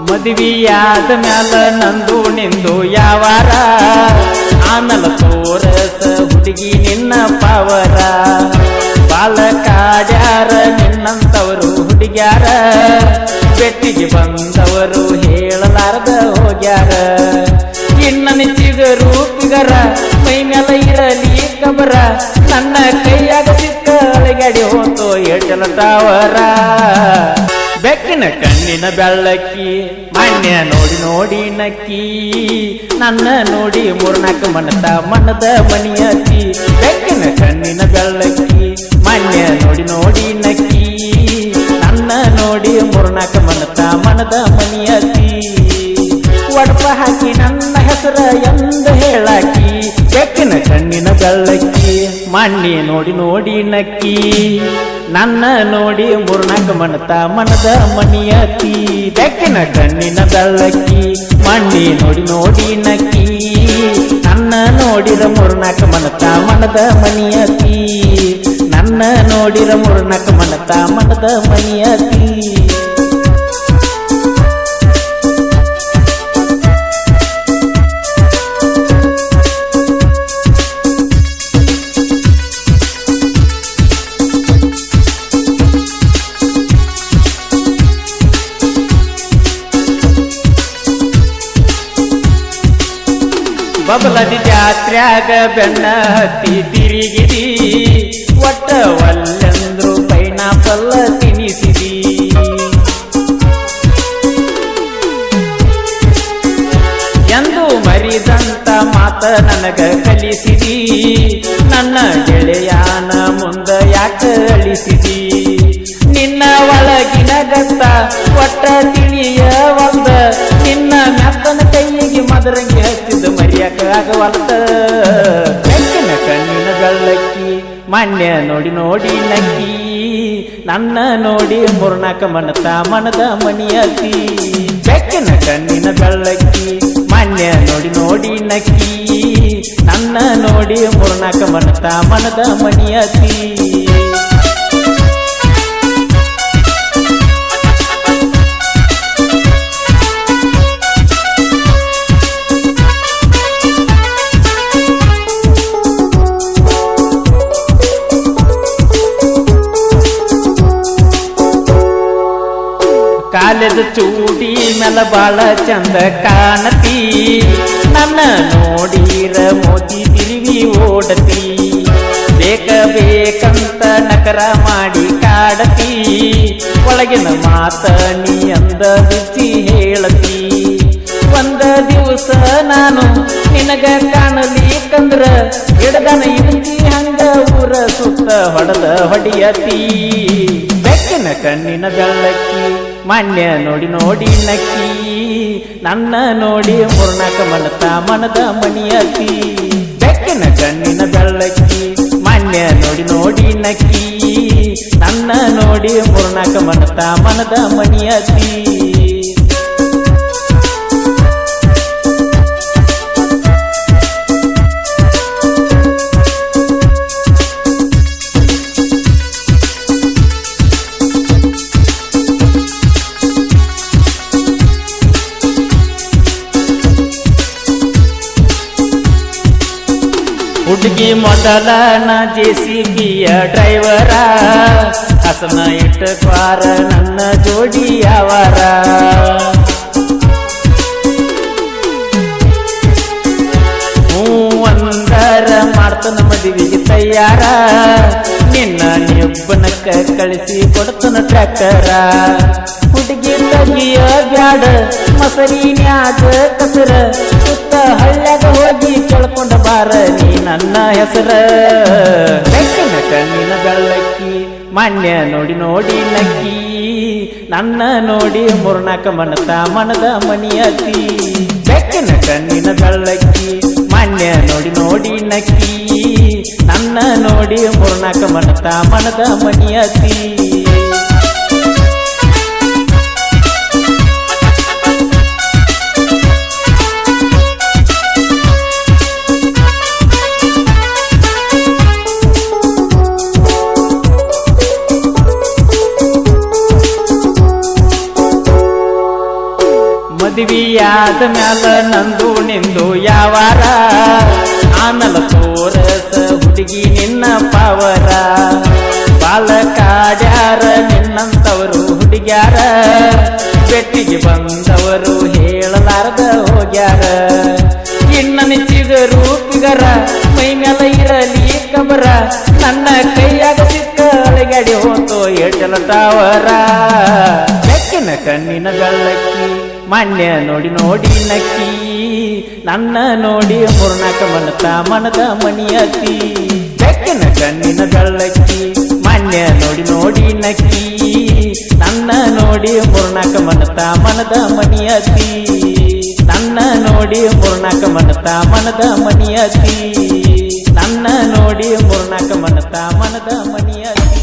ಮದುವೆಯಾದ ಮ್ಯಾಲ ನಂದು ನಿಂದು ಯಾವಾರ ಆಮೇಲೆ ತೋರಸ ಹುಡುಗಿ ನಿನ್ನ ಪಾವರ ಬಾಳ ಕಾಡ್ಯಾರ ನಿನ್ನಂತವರು ಹುಡುಗ್ಯಾರ ಬೆಟ್ಟಿಗೆ ಬಂದವರು ಹೇಳಲಾರ್ದ ಹೋಗ್ಯಾರ ಇನ್ನ ನಿಚ್ಚಿದ ರೂಪಿಗರ ಮೈ ಮೇಲೆ ಇರಲಿ ಕಬರ ನನ್ನ ಕೈಯಾಗ ಸಿಕ್ಕ ಅಳಗಡಿ ಹೋತು ಏಟಲ ತಾವರ ಬೆಕ್ಕಿನ ಕಣ್ಣಿನ ಬೆಳ್ಳಕ್ಕಿ ಮಾನ್ಯ ನೋಡಿ ನೋಡಿ ನಕ್ಕಿ ನನ್ನ ನೋಡಿ ಮೂರ್ನಾಲ್ಕು ಮನದ ಮನಿಯತಿ ಬೆಕ್ಕಿನ ಕಣ್ಣಿನ ಬೆಳ್ಳಕ್ಕಿ ಮಾನ್ಯ ನೋಡಿ ನೋಡಿ ನಕ್ಕಿ ನನ್ನ ನೋಡಿ ಮೂರ್ನಾಲ್ಕು ಮನದ ಮನಿಯತಿ ಒಡಪ ಹಾಕಿ ನನ್ನ ಹೆಸರ ಎಂದು ಹೇಳಾಕಿ ಬೆಕ್ಕಿನ ಕಣ್ಣಿನ ಬೆಳ್ಳಕ್ಕಿ ಮಾನ್ಯ ನೋಡಿ ನೋಡಿ ನಕ್ಕಿ ನನ್ನ ನೋಡಿ ಮೂರ್ನಾಲ್ಕು ಮನದ ಮನಿಯತಿ ಬೆಕ್ಕಿನ ಕಣ್ಣಿನ ಬೆಳ್ಳಕ್ಕಿ ಮಣ್ಣಿ ನೋಡಿ ನೋಡಿ ನಕ್ಕಿ ನನ್ನ ನೋಡಿದ ಮೂರ್ನಾಲ್ಕು ಮನದ ಮನಿಯತಿ ನನ್ನ ನೋಡಿದ ಮೂರ್ನಾಲ್ಕು ಮನದ ಮನಿಯತಿ ಬಬಲದಿ ಜಾತ್ರ್ಯಾಗ ಬೆನ್ನ ಹತ್ತಿ ತಿರುಗಿದಿ ಒಟ್ಟ ಒಲ್ಲೆಂದ್ರು ಪೈನಾಪಲ್ಲ ತಿನಿಸಿದಿ ಎಂದು ಮರಿದಂತ ಮಾತ ನನಗ ಕಲಿಸಿದಿ ನನ್ನ ಗೆಳೆಯಾನ ಮುಂದ ಯಾಕ ಅಳಿಸಿದಿ ನಿನ್ನ ಒಳಗಿನ ಗತ್ತ ಒಟ್ಟ ತಿಳಿಯವಲ್ದ ನಿನ್ನ ಮೆತ್ತನ ಕೈಯಿಗೆ ಮದರಂಗಿ ಹಚ್ಚಿದ ಮರಿಯಕ ಆಗವಲ್ದ ಬೆಕ್ಕಿನ ಕಣ್ಣಿನ ಬೆಳ್ಳಕ್ಕಿ ಮಾನ್ಯ ನೋಡಿ ನೋಡಿ ನಕ್ಕಿ ನನ್ನ ನೋಡಿ ಮೂರ್ನಾಲ್ಕು ಮನದ ಮನಿಯತಿ ಬೆಕ್ಕಿನ ಕಣ್ಣಿನ ಬೆಳ್ಳಕ್ಕಿ ಮಾನ್ಯ ನೋಡಿ ನೋಡಿ ನಕ್ಕಿ ನನ್ನ ನೋಡಿ ಮೂರ್ನಾಲ್ಕು ಮನದ ಮನಿಯತಿ ಕಾಲೇಜ್ ಚೂಡಿ ಮೇಲೆ ಬಾಳ ಚಂದ ಕಾಣತಿ ನನ್ನ ನೋಡಿರ ಮೋತಿ ತಿರುವಿ ಓಡತಿ ಬೇಕಂತ ನಕರ ಮಾಡಿ ಕಾಡತಿ ಒಳಗಿನ ಮಾತ ನೀ ಅಂದ ಬಿಚ್ಚಿ ಹೇಳತಿ ಒಂದ ದಿವಸ ನಾನು ನಿನಗ ಕಾಣಲಿಕ್ಕಂದ್ರ ಹಿಡದನ ಇಳಿಸಿ ಹಂಗ ಊರ ಸುತ್ತ ಹೊಡೆಯತಿ ಬೆಕ್ಕಿನ ಕಣ್ಣಿನ ಬೆಳ್ಳಕ್ಕಿ ಮಾನ್ಯ ನೋಡಿ ನೋಡಿ ನಕ್ಕಿ ನನ್ನ ನೋಡಿ ಮೂರ್ನಾಲ್ಕು ಮನದ ಮನಿಯತಿ ಬೆಕ್ಕಿನ ಕಣ್ಣಿನ ಬೆಳ್ಳಕ್ಕಿ ಮಾನ್ಯ ನೋಡಿ ನೋಡಿ ನಕ್ಕಿ ನನ್ನ ನೋಡಿ ಮೂರ್ನಾಲ್ಕು ಮನದ ಮನಿಯತಿ ಹುಡುಗಿ ಮೊದಲನ JCBಯ ಡ್ರೈವರ ಹಸನ ಇಟ್ಟಕ್ವಾರ ನನ್ನ ಜೋಡಿ ಯಾವಾರ ಅಂದರ ಮಾಡ್ತನ ಮದುವೆಗೆ ತಯಾರ ನಿನ್ನ ನಿಬ್ಬನಕ್ಕ ಕಳಿಸಿ ಕೊಡ್ತನ ಟ್ರ್ಯಾಕ್ಟರ ಹುಡುಗಿ ತಗಿಯ ಬ್ಯಾಡ ಮಸರಿನ್ಯಾಗ ಕಸರ ಸುತ್ತ ಹಳ್ಳ್ಯಾಗ ಹೋಗಿ ಕೇಳ್ಕೊಂಡ ಬಾರ ನೀ ನನ್ನ ಹೆಸರ ಬೆಕ್ಕಿನ ಕಣ್ಣಿನ ಬೆಳ್ಳಕ್ಕಿ ಮಾನ್ಯ ನೋಡಿ ನೋಡಿ ನಕ್ಕಿ ನನ್ನ ನೋಡಿ ಮೂರ್ನಾಲ್ಕು ಮನದ ಮನಿಯತಿ ಬೆಕ್ಕಿನ ಕಣ್ಣಿನ ಬೆಳ್ಳಕ್ಕಿ ಮಾನ್ಯ ನೋಡಿ ನೋಡಿ ನಕ್ಕಿ ನನ್ನ ನೋಡಿ ಮೂರ್ನಾಲ್ಕು ಮನದ ಮನಿಯತಿ ಮದುವೆಯಾದ ಮ್ಯಾಲ ನಂದು ನಿಂದು ಯಾವಾರ ಆಮೇಲೆ ತೋರಸ ಹುಡುಗಿ ನಿನ್ನ ಪಾವರ ಬಾಲ ಕಾಡ್ಯಾರ ನಿನ್ನಂತವರು ಹುಡುಗ್ಯಾರ ಬೆಟ್ಟಿಗೆ ಬಂದವರು ಹೇಳಲಾರ್ದ ಹೋಗ್ಯಾರ ಇನ್ನ ನಿಚ್ಚಿದ ರೂಪಿಗರ ಮೈ ಮೇಲೆ ಇರಲಿ ಕಬರ ನನ್ನ ಕೈಯಾಗ ಸಿಕ್ಕ ಅಳಗಡಿ ಹೋತೋ ಏಟಲ ತಾವರ ಬೆಕ್ಕಿನ ಕಣ್ಣಿನ ಬೆಳ್ಳಕ್ಕಿ ಮಾನ್ಯ ನೋಡಿ ನೋಡಿ ನಕ್ಕಿ ನನ್ನ ನೋಡಿ ಮುರ್ನಾಕ ಮನದ ಮಣಿಯತಿ ಬೆಕ್ಕಿನ ಕಣ್ಣಿನ ಬೆಳ್ಳಕ್ಕಿ ಮಾನ್ಯ ನೋಡಿ ನೋಡಿ ನಕ್ಕಿ ನನ್ನ ನೋಡಿ ಮುರ್ನಾಕ ಮನದ ಮಣಿಯತಿ ನನ್ನ ನೋಡಿ ಮುರ್ನಾಕ ಮನದ ಮಣಿಯತಿ ನನ್ನ ನೋಡಿ ಮುರ್ನಾಕ ಮನದ ಮಣಿಯತಿ